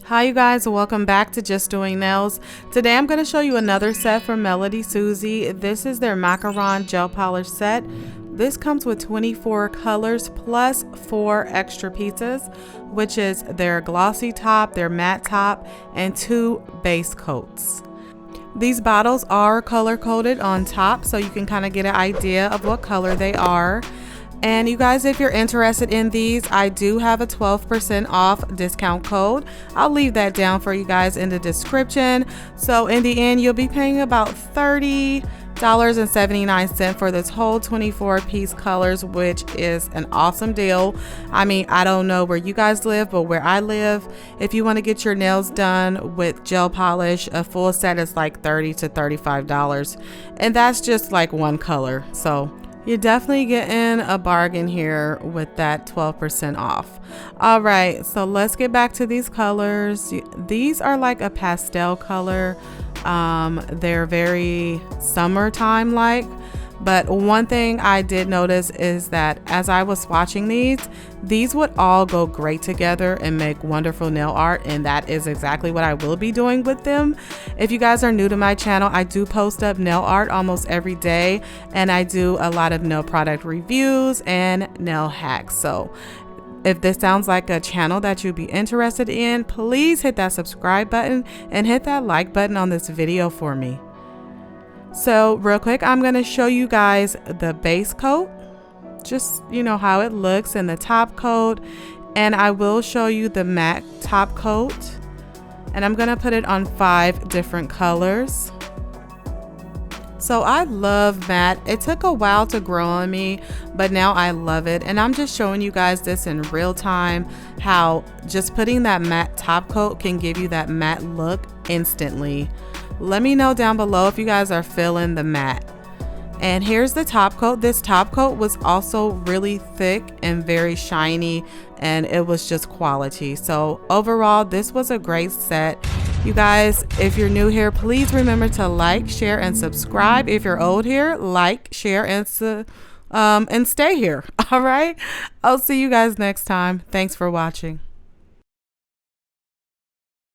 Hi you guys, welcome back to Just Doing Nails. Today I'm going to show you another set from Melodysusie. This is their Macaron gel polish set. This comes with 24 colors plus 4 extra pieces, which is their glossy top, their matte top, and 2 base coats. These bottles are color coded on top, so you can kind of get an idea of what color they are. And you guys, if you're interested in these, I do have a 12% off discount code. I'll leave that down for you guys in the description. So in the end, you'll be paying about $30.79 for this whole 24-piece colors, which is an awesome deal. I mean, I don't know where you guys live, but where I live, if you want to get your nails done with gel polish, a full set is like $30 to $35. And that's just like one color. So you're definitely getting a bargain here with that 12% off. All right, so let's get back to these colors. These are like a pastel color. They're very summertime like. But one thing I did notice is that as I was swatching these would all go great together and make wonderful nail art, and that is exactly what I will be doing with them. If you guys are new to my channel, I do post up nail art almost every day, and I do a lot of nail product reviews and nail hacks. So if this sounds like a channel that you'd be interested in, please hit that subscribe button and hit that like button on this video for me. So real quick, I'm going to show you guys the base coat, just how it looks, and the top coat, and I will show you the matte top coat, and I'm going to put it on 5 different colors. So I love matte. It took a while to grow on me, but now I love it, and I'm just showing you guys this in real time, how just putting that matte top coat can give you that matte look instantly. Let me know down below if you guys are feeling the matte. And here's the top coat. This top coat was also really thick and very shiny, and it was just quality. So overall, this was a great set. You guys, if you're new here, please remember to like, share, and subscribe. If you're old here, like, share, and stay here. All right, I'll see you guys next time. Thanks for watching.